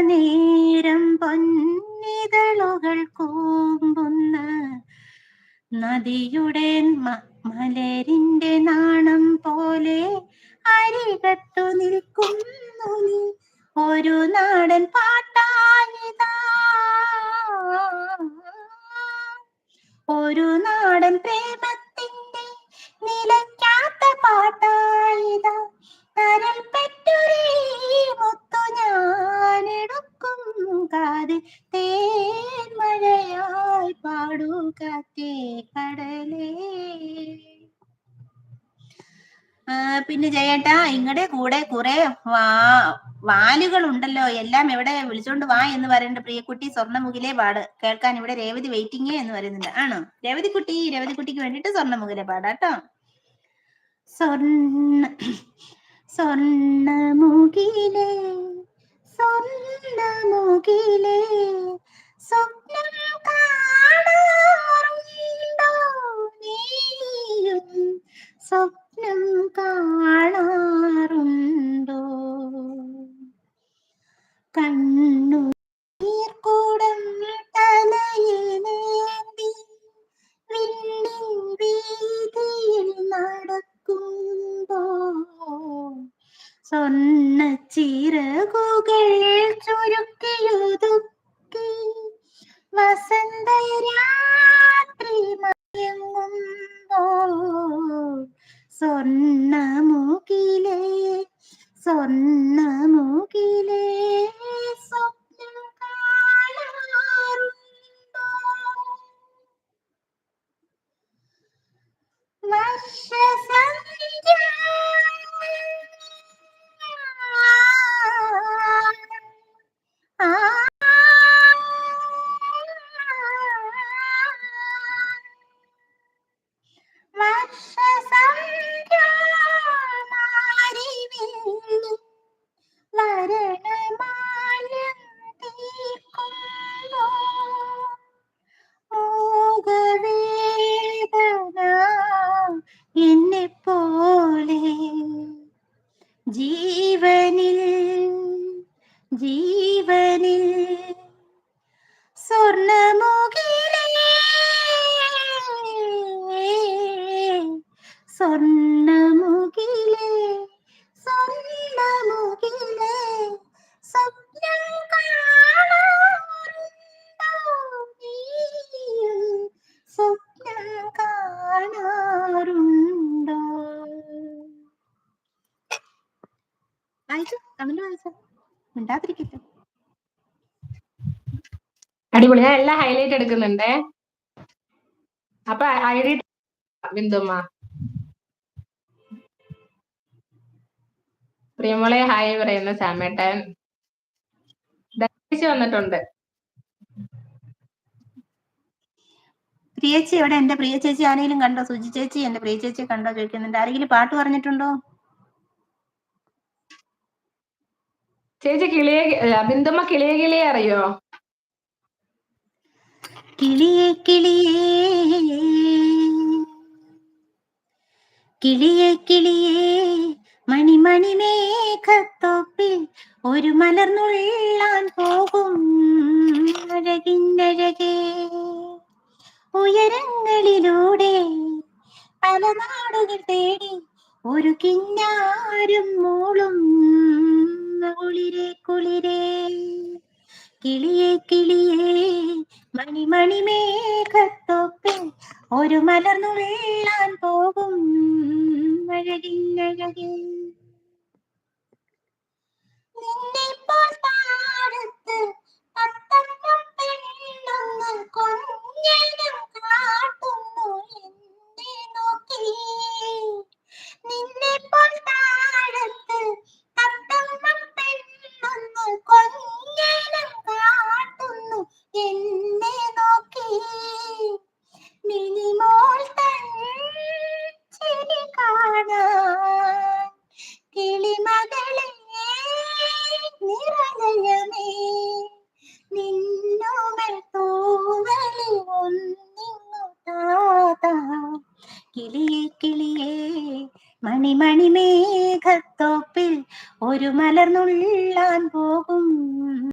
നേരം പൊന്നിതളുകൾ കൂമ്പുന്ന നദിയുടെ മലരിന്റെ നാണം പോലെ അരികത്തു നിൽക്കുന്നു നീ. ഒരു നാടൻ പാട്ടായിതാ, ഒരു നാടൻ പ്രേമത്തിന്റെ നിലയ്ക്കാത്ത പാട്ടായിതാ. കരൽ പെറ്റൊരേ മുത്തു ഞാൻ എടുക്കും കാത്, തേൻമഴയായി പാടൂ കാറ്റേ കടലേ. പിന്നെ ജയേട്ടാ, ഇങ്ങടെ കൂടെ കുറെ വാലുകൾ ഉണ്ടല്ലോ, എല്ലാം എവിടെ വിളിച്ചോണ്ട് വാ എന്ന് പറയേണ്ട പ്രിയക്കുട്ടി സ്വർണ്ണമുഖിലെ പാട് കേൾക്കാൻ ഇവിടെ രേവതി വെയിറ്റിംഗ് എന്ന് പറയുന്നുണ്ട്. ആണോ രേവതിക്കുട്ടിക്ക് വേണ്ടിട്ട് സ്വർണ്ണമുഖിലെ പാടാട്ടോ. സ്വർണ്ണമുഖിലെ സ്വർണ്ണമുഖിലെ സ്വപ്നം കാണാറുണ്ടോ നീയും, സ്വപ്നം കാണാറുണ്ടോ? കണ്ണുനീർക്കൂടം തലയിലേന്തി വിണ്ണിൻ വീതിയിൽ നടക്കുമ്പോൾ സ്വർണ്ണച്ചിറകുകൾ ചുരുക്കിയൊതുക്കി വസന്തരാത്രി മയങ്ങുമ്പോൾ സ്വർണ്ണമുഖിലെ സ്വർണ്ണമുഖിലെ സ്വപ്നം കാണാറുണ്ടോ? വർഷസന്ധ്യ എന്നെ പോലെ ജീവനിൽ ജീവനിൽ സ്വർണ്ണമുഖിലെ സ്വർണ്ണമുഖിലെ സ്വർണ്ണമുഖിലെ സ്വപ്നം കാണാറുണ്ടോ നീയും, സ്വപ്നം കാണാറുണ്ടോ? വായിച്ചു, കമന്റ് വായിച്ചു, മിണ്ടാതിരിക്കട്ടെ. അടിപൊളി. ഞാൻ എല്ലാം ഹൈലൈറ്റ് എടുക്കുന്നുണ്ടേ. അപ്പൊ ഐഡി ബിന്ദുമ്മ, പ്രിയമോളെ ഹായ് പറയുന്ന സാമേട്ടൻ വന്നിട്ടുണ്ട്. പ്രിയ ചേച്ചി എവിടെ? എന്റെ പ്രിയ ചേച്ചി ആരെങ്കിലും കണ്ടോ? സുജി ചേച്ചി എന്റെ പ്രിയ ചേച്ചി കണ്ടോ ചോദിക്കുന്നുണ്ട്. ആരെങ്കിലും പാട്ട് പറഞ്ഞിട്ടുണ്ടോ? ചേച്ചി ബിന്ദുമ്മ കിളിയെ അറിയോ? കിളിയേ കിളിയേ കിളിയേ കിളിയേ മണിമണി മേഘത്തോപ്പിൽ ഒരു മലർന്നുള്ളാൻ പോകും അഴകിന്നഴകേ. ഉയരങ്ങളിലൂടെ പല നാടുകൾ തേടി ഒരു കിന്നാരും മൂളും കുളിരേ കുളിരേ. കിളിയേ കിളിയേ മണിമണി മേഘത്തോപ്പിൽ ഒരു മലർന്നുള്ളാൻ പോകും അഴകിന്നഴകേ. നിന്നെപ്പോൾ താഴത്ത് തത്തമ്മ പെണ്ണൊന്ന് കൊഞ്ഞനം കാട്ടുന്നു എന്നെ നോക്കി. നിന്നെപ്പോൾ താഴത്ത് തത്തമ്മ പെണ്ണൊന്ന് കൊഞ്ഞനം കാട്ടുന്നു എന്നെ നോക്കി. മിനിമോൾ തൻ ചിരി കാണാൻ കിളിമകളെ നിറലയമേ നിന്നോമൽ തൂവലി ഒന്നിങ്ങു താതാ. കിളിയേ കിളിയേ മണിമണി മേഘത്തോപ്പിൽ ഒരു മലർന്നുള്ളാൻ പോകും